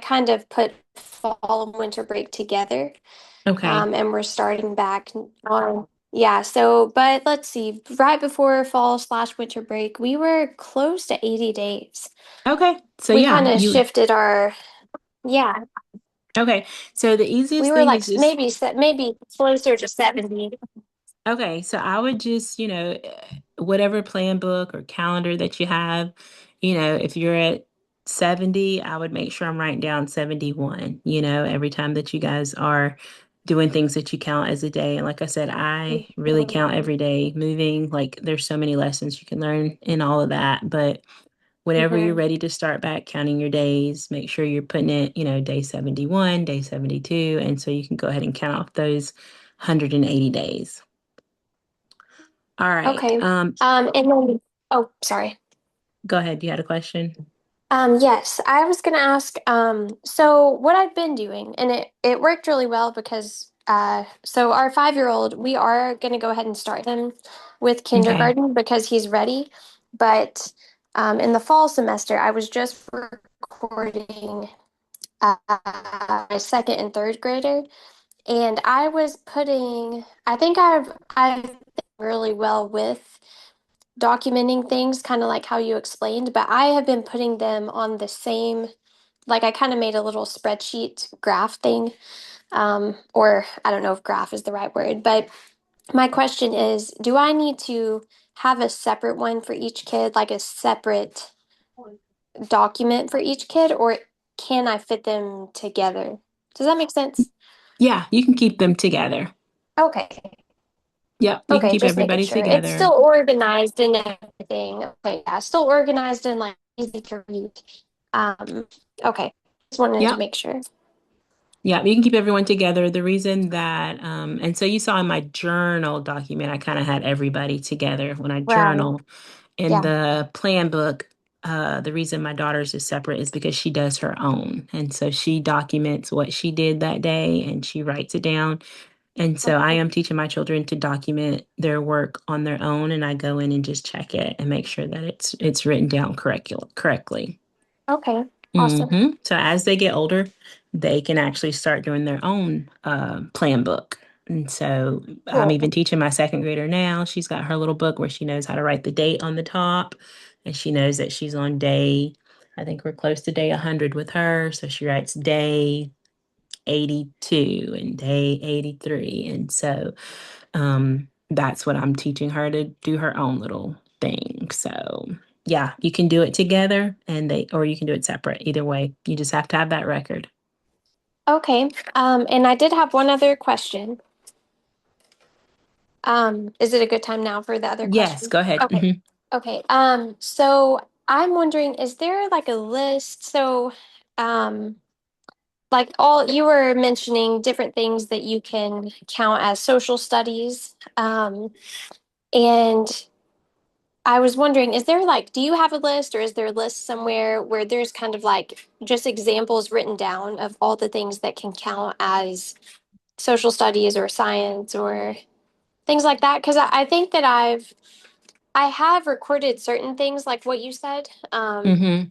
kind of put fall and winter break together. Okay. And we're starting back on yeah, so but let's see, right before fall slash winter break, we were close to 80 days. Okay. So We yeah, kind of you shifted our yeah, okay. So the we easiest were thing like is just maybe closer to 70. okay. So I would just, whatever plan book or calendar that you have, if you're at 70, I would make sure I'm writing down 71, every time that you guys are doing things that you count as a day. And like I said, I really count every day moving. Like there's so many lessons you can learn in all of that. But whenever you're Mhm. ready to start back counting your days, make sure you're putting it, day 71, day 72. And so you can go ahead and count off those 180 days. All right. Okay. And then, oh, sorry. Go ahead. You had a question? Yes, I was gonna ask, so what I've been doing, and it worked really well because, so our 5-year-old, we are gonna go ahead and start him with Okay. kindergarten because he's ready. But, in the fall semester, I was just recording, my second and third grader, and I think I've done really well with documenting things, kind of like how you explained, but I have been putting them on the same, like I kind of made a little spreadsheet graph thing, or I don't know if graph is the right word, but my question is, do I need to have a separate one for each kid, like a separate document for each kid, or can I fit them together? Does that make sense? Yeah, you can keep them together. Okay. Yep, you can Okay, keep just making everybody sure. It's together. still organized and everything. Okay, yeah, still organized and like easy to read. Um, okay, just wanted to Yep. make sure. Yeah, you can keep everyone together. The reason that, and so you saw in my journal document, I kind of had everybody together when I Right. journal. In Yeah. the plan book, the reason my daughter's is separate is because she does her own. And so she documents what she did that day and she writes it down. And so I Okay. am teaching my children to document their work on their own, and I go in and just check it and make sure that it's written down correctly. Okay. Awesome. So as they get older, they can actually start doing their own plan book. And so I'm even Cool. teaching my second grader now. She's got her little book where she knows how to write the date on the top, and she knows that she's on day, I think we're close to day 100 with her. So she writes day 82 and day 83. And so that's what I'm teaching her to do her own little thing. So yeah, you can do it together or you can do it separate. Either way, you just have to have that record. Okay. And I did have one other question. Is it a good time now for the other Yes, question? go ahead. Okay. Okay. So I'm wondering, is there like a list? So, um, like all you were mentioning different things that you can count as social studies. And I was wondering, is there like, do you have a list or is there a list somewhere where there's kind of like just examples written down of all the things that can count as social studies or science or things like that? Because I think that I have recorded certain things like what you said, Mm-hmm.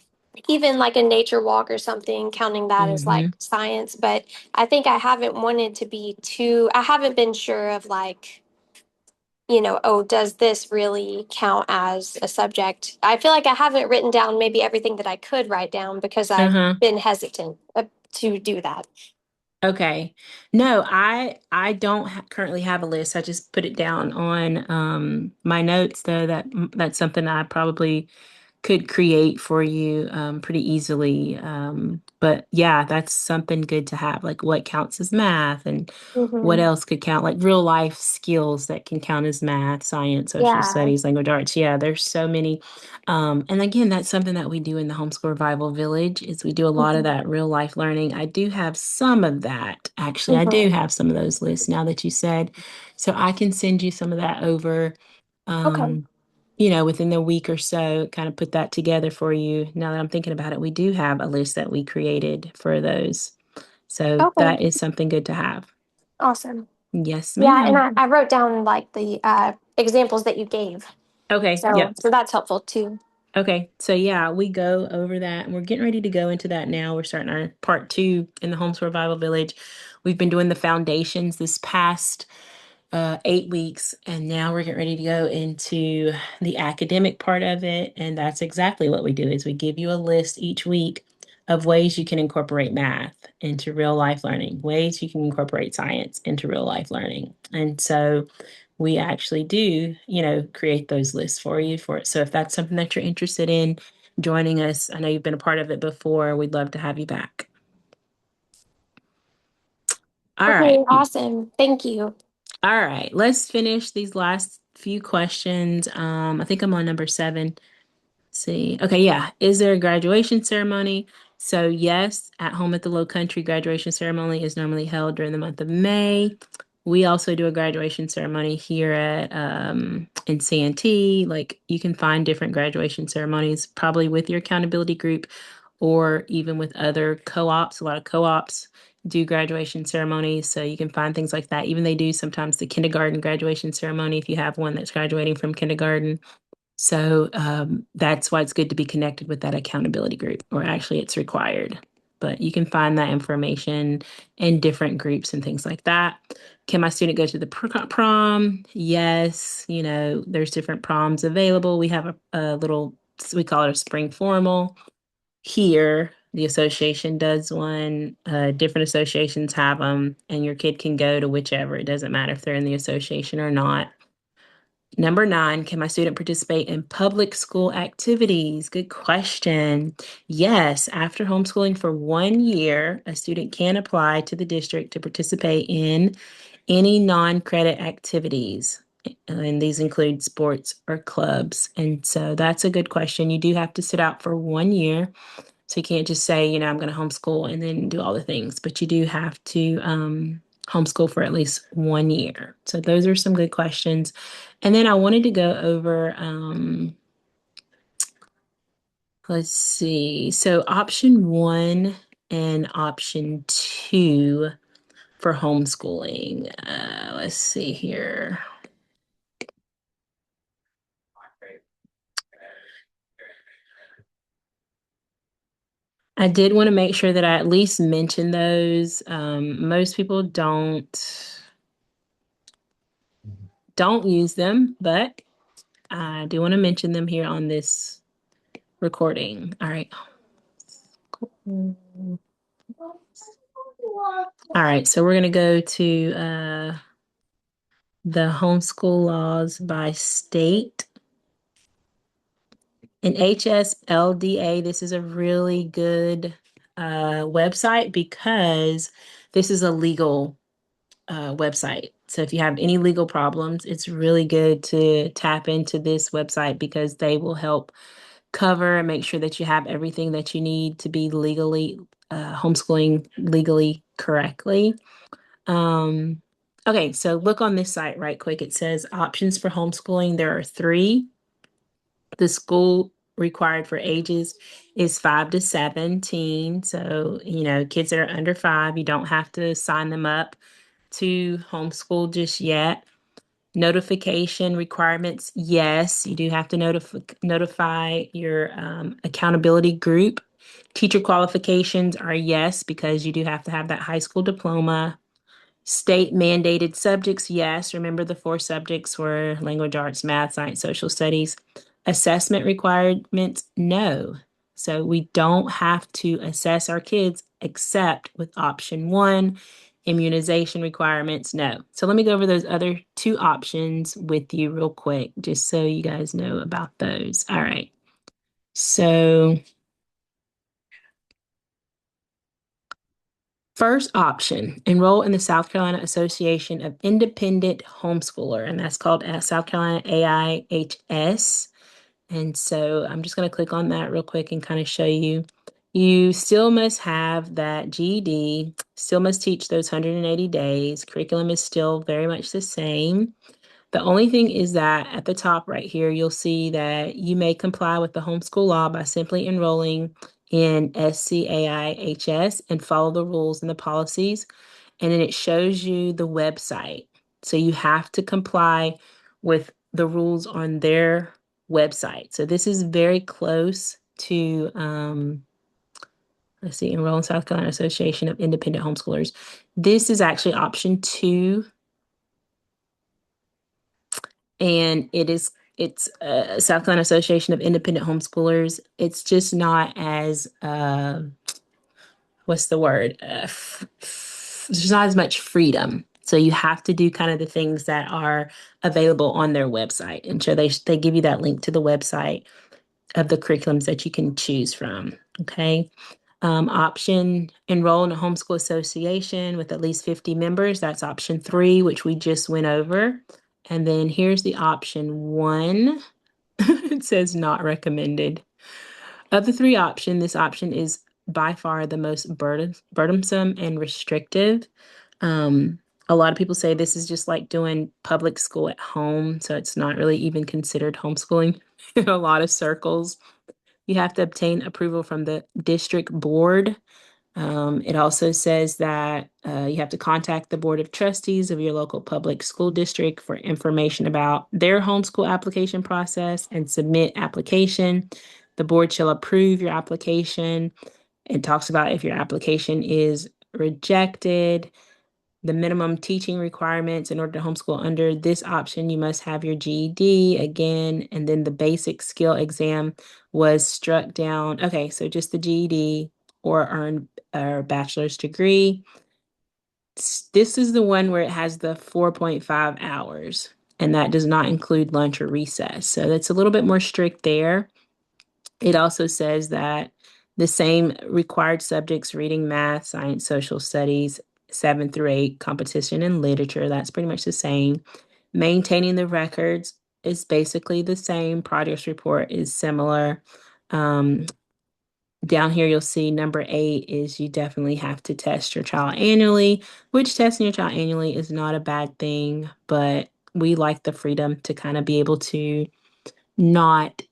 even like a nature walk or something, counting that as like Mm-hmm. science. But I think I haven't wanted to be too, I haven't been sure of like, oh, does this really count as a subject? I feel like I haven't written down maybe everything that I could write down because I've Uh-huh. been hesitant to do that. Okay. No, I don't currently have a list. I just put it down on my notes though that's something I probably could create for you pretty easily. But yeah, that's something good to have. Like what counts as math and what Hmm. else could count, like real life skills that can count as math, science, social Yeah. studies, language arts. Yeah, there's so many. And again, that's something that we do in the Homeschool Revival Village is we do a lot of Hmm. that real life learning. I do have some of that. Actually, I do Hmm. have some of those lists now that you said. So I can send you some of that over. Okay. Um, within the week or so, kind of put that together for you. Now that I'm thinking about it, we do have a list that we created for those. So Okay. that is something good to have. Awesome. Yes, Yeah, and ma'am. I wrote down like the examples that you gave. Okay, So yep. so that's helpful too. Okay, so yeah, we go over that and we're getting ready to go into that now. We're starting our part two in the Home Survival Village. We've been doing the foundations this past 8 weeks, and now we're getting ready to go into the academic part of it. And that's exactly what we do is we give you a list each week of ways you can incorporate math into real life learning, ways you can incorporate science into real life learning. And so we actually do, create those lists for you for it. So if that's something that you're interested in joining us, I know you've been a part of it before. We'd love to have you back. All Okay, right. awesome. Thank you. All right. Let's finish these last few questions. I think I'm on number 7. See. Okay, yeah. Is there a graduation ceremony? So, yes, at home at the Low Country, graduation ceremony is normally held during the month of May. We also do a graduation ceremony here at in CNT. Like you can find different graduation ceremonies probably with your accountability group or even with other co-ops. A lot of co-ops do graduation ceremonies, so you can find things like that. Even they do sometimes the kindergarten graduation ceremony if you have one that's graduating from kindergarten. So that's why it's good to be connected with that accountability group, or actually, it's required. But you can find that information in different groups and things like that. Can my student go to the prom? Yes. There's different proms available. We have a little, we call it a spring formal here. The association does one. Different associations have them, and your kid can go to whichever. It doesn't matter if they're in the association or not. Number 9, can my student participate in public school activities? Good question. Yes, after homeschooling for 1 year, a student can apply to the district to participate in any non-credit activities. And these include sports or clubs. And so that's a good question. You do have to sit out for 1 year. So you can't just say, I'm going to homeschool and then do all the things, but you do have to homeschool for at least 1 year. So those are some good questions. And then I wanted to go over, let's see. So option 1 and option 2 for homeschooling. Let's see here. I did want to make sure that I at least mention those. Most people don't use them, but I do want to mention them here on this recording. All right. All right. So we're going to go to the homeschool laws by state. In HSLDA, this is a really good website because this is a legal website. So if you have any legal problems, it's really good to tap into this website because they will help cover and make sure that you have everything that you need to be legally homeschooling legally correctly. Um, okay, so look on this site right quick. It says options for homeschooling. There are 3. The school required for ages is 5 to 17. So, kids that are under 5, you don't have to sign them up to homeschool just yet. Notification requirements, yes, you do have to notify your accountability group. Teacher qualifications are yes, because you do have to have that high school diploma. State mandated subjects, yes. Remember the 4 subjects were language arts, math, science, social studies. Assessment requirements, no. So we don't have to assess our kids except with option 1, immunization requirements, no. So let me go over those other 2 options with you real quick, just so you guys know about those. All right. So, first option, enroll in the South Carolina Association of Independent Homeschooler, and that's called South Carolina AIHS. And so I'm just going to click on that real quick and kind of show you. You still must have that GED, still must teach those 180 days. Curriculum is still very much the same. The only thing is that at the top right here, you'll see that you may comply with the homeschool law by simply enrolling in SCAIHS and follow the rules and the policies. And then it shows you the website. So you have to comply with the rules on their website. So this is very close to, let's see, enroll in South Carolina Association of Independent Homeschoolers. This is actually option two, and it's South Carolina Association of Independent Homeschoolers. It's just not as what's the word? There's not as much freedom. So you have to do kind of the things that are available on their website. And so they give you that link to the website of the curriculums that you can choose from. Okay. Option enroll in a homeschool association with at least 50 members. That's option three, which we just went over. And then here's the option one. It says not recommended. Of the three options, this option is by far the most burdensome and restrictive. Um, a lot of people say this is just like doing public school at home, so it's not really even considered homeschooling in a lot of circles. You have to obtain approval from the district board. It also says that you have to contact the Board of Trustees of your local public school district for information about their homeschool application process and submit application. The board shall approve your application. It talks about if your application is rejected, the minimum teaching requirements in order to homeschool under this option, you must have your GED again, and then the basic skill exam was struck down. Okay, so just the GED or earn a bachelor's degree. This is the one where it has the 4.5 hours, and that does not include lunch or recess. So that's a little bit more strict there. It also says that the same required subjects, reading, math, science, social studies, 7 through 8, competition and literature, that's pretty much the same. Maintaining the records is basically the same. Progress report is similar. Um, Down here, you'll see number 8 is you definitely have to test your child annually, which testing your child annually is not a bad thing, but we like the freedom to kind of be able to not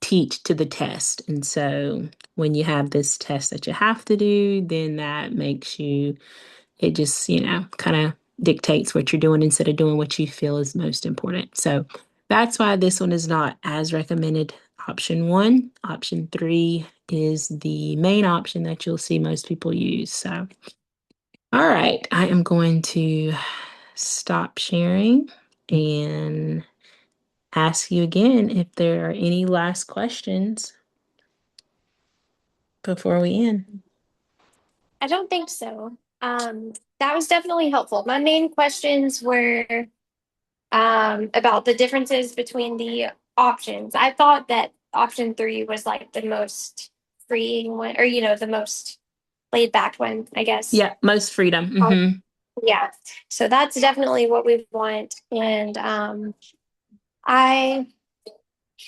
teach to the test. And so when you have this test that you have to do, then that makes you, it just, kind of dictates what you're doing instead of doing what you feel is most important. So that's why this one is not as recommended. Option one, option three is the main option that you'll see most people use. So, all right, I am going to stop sharing and ask you again if there are any last questions before we end. I don't think so. That was definitely helpful. My main questions were about the differences between the options. I thought that option three was like the most freeing one, or the most laid back one, I guess. Yeah, most freedom. Um, yeah. So that's definitely what we want. And I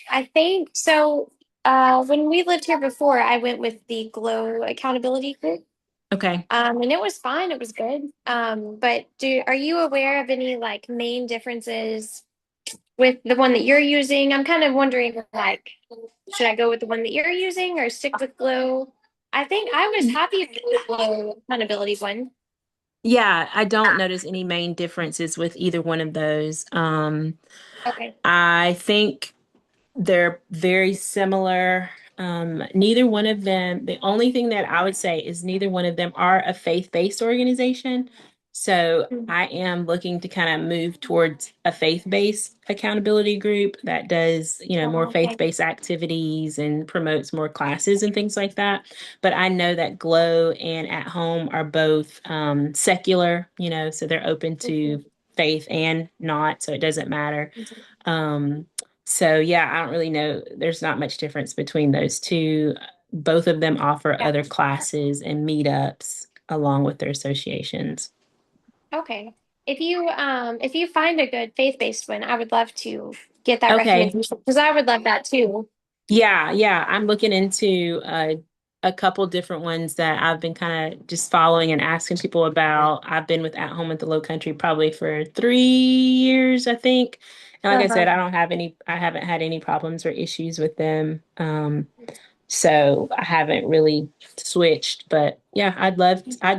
I think so. When we lived here before, I went with the Glow accountability group. Okay. And it was fine. It was good. But are you aware of any like main differences with the one that you're using? I'm kind of wondering, like, should I go with the one that you're using or stick with Glow? I think I was happy with the Glow accountability one. Yeah, I don't notice any main differences with either one of those. Okay. I think they're very similar. Neither one of them, the only thing that I would say is neither one of them are a faith-based organization. So Mhm. I am looking to kind of move towards a faith-based accountability group that does, more Oh, okay. faith-based activities and promotes more classes and things like that. But I know that Glow and At Home are both secular, so they're open Mhm. to faith and not, so it doesn't matter. Um, So yeah, I don't really know. There's not much difference between those two. Both of them offer Yeah. other classes and meetups along with their associations. Okay. If you find a good faith-based one, I would love to get that Okay. recommendation because I would love that too. Yeah, yeah. I'm looking into a couple different ones that I've been kind of just following and asking people about. I've been with At Home at the Low Country probably for 3 years, I think. And like I said, Uh-huh. I haven't had any problems or issues with them. So I haven't really switched, but yeah, I'd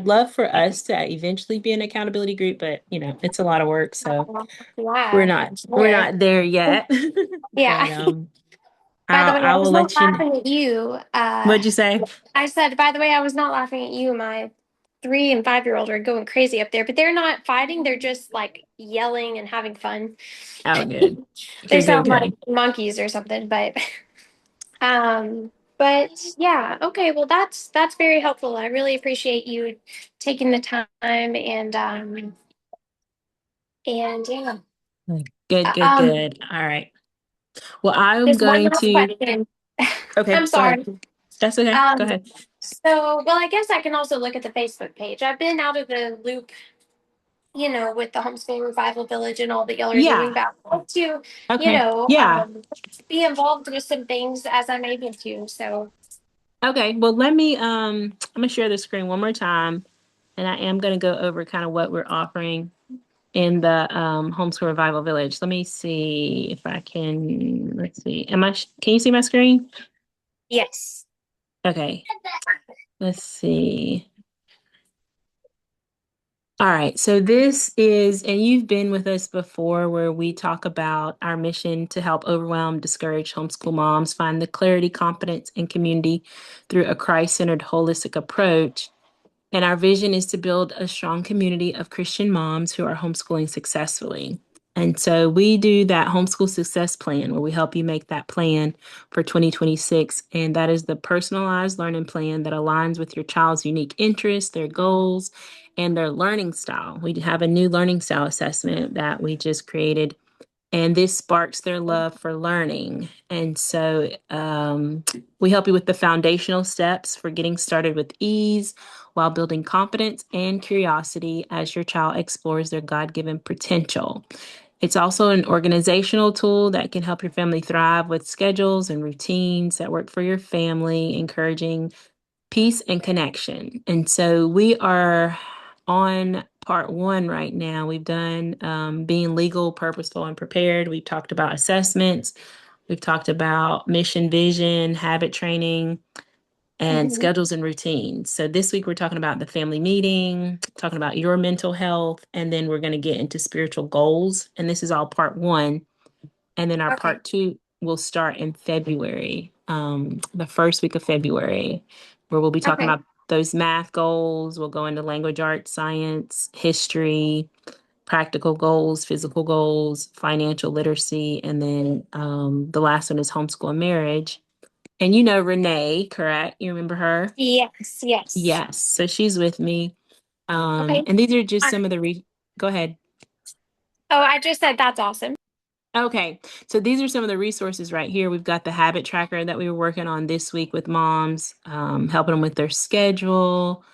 love for us to eventually be an accountability group, but it's a lot of work, so Yeah, I'm we're sure. not there yet. Yeah. But By the way, I I was will not let you know. laughing at you. What'd you say? I said, by the way, I was not laughing at you. My 3 and 5-year-old are going crazy up there, but they're not fighting. They're just like yelling and having fun. Oh, good. They Good, good, sound like good. monkeys or something, but yeah, okay. Well, that's very helpful. I really appreciate you taking the time and yeah. Good, good, Um, good. All right. Well, I'm just one going last to, question. okay, I'm go ahead. sorry. That's okay. Go Um, ahead. well, I guess I can also look at the Facebook page. I've been out of the loop, with the Homeschool Revival Village and all that y'all are doing, Yeah. but I'd love to, you Okay. know, Yeah. um, be involved with some things as I'm able to. So, Okay. Well, I'm gonna share the screen one more time, and I am gonna go over kind of what we're offering in the Homeschool Revival Village. Let me see if I can. Let's see. Can you see my screen? yes. Okay. Let's see. All right. So this is, and you've been with us before, where we talk about our mission to help overwhelmed, discouraged homeschool moms find the clarity, confidence, and community through a Christ-centered, holistic approach. And our vision is to build a strong community of Christian moms who are homeschooling successfully. And so we do that homeschool success plan where we help you make that plan for 2026. And that is the personalized learning plan that aligns with your child's unique interests, their goals, and their learning style. We have a new learning style assessment that we just created, and this sparks their love for learning. And so we help you with the foundational steps for getting started with ease while building confidence and curiosity as your child explores their God given potential. It's also an organizational tool that can help your family thrive with schedules and routines that work for your family, encouraging peace and connection. And so we are on part one right now. We've done being legal, purposeful, and prepared. We've talked about assessments. We've talked about mission, vision, habit training, and Mhm. schedules and routines. So this week we're talking about the family meeting, talking about your mental health, and then we're going to get into spiritual goals. And this is all part one. And then our Okay. part two will start in February, the first week of February, where we'll be talking Okay. about those math goals. We'll go into language arts, science, history, practical goals, physical goals, financial literacy, and then the last one is homeschool and marriage. And you know Renee, correct? You remember her? Yes. Yes. Yes. So she's with me. Okay. And these are just I, some of go ahead. oh, I just said that's awesome. Okay, so these are some of the resources right here. We've got the habit tracker that we were working on this week with moms, helping them with their schedule.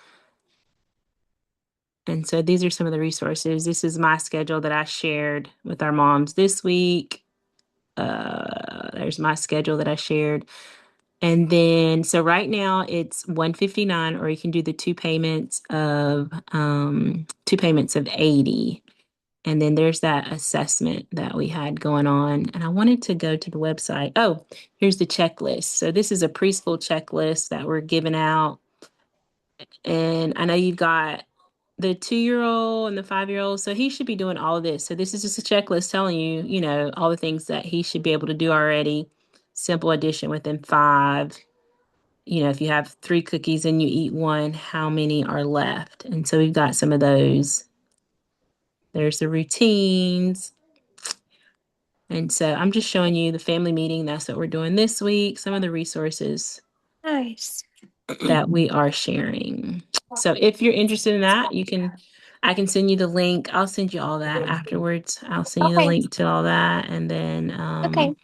And so these are some of the resources. This is my schedule that I shared with our moms this week. There's my schedule that I shared. And then, so right now it's 159, or you can do the two payments of 80. And then there's that assessment that we had going on. And I wanted to go to the website. Oh, here's the checklist. So this is a preschool checklist that we're giving out. And I know you've got the 2 year old and the 5 year old. So he should be doing all of this. So this is just a checklist telling you, all the things that he should be able to do already. Simple addition within five. If you have three cookies and you eat one, how many are left? And so we've got some of those. There's the routines. And so I'm just showing you the family meeting. That's what we're doing this week, some of the resources Nice. that we are sharing. So if you're interested in that, you can. I can send you the link. I'll send you all that afterwards. I'll send you the Okay. link to all that, and then Okay.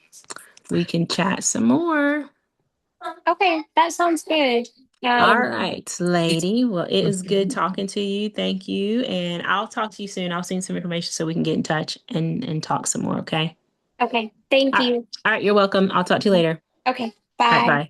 we can chat some more. Okay. That sounds good. All Um, right, lady. Well, it is good talking to you. Thank you. And I'll talk to you soon. I'll send some information so we can get in touch and talk some more, okay? okay. Thank All right. you. All right, you're welcome. I'll talk to you later. Okay. All right, Bye. bye.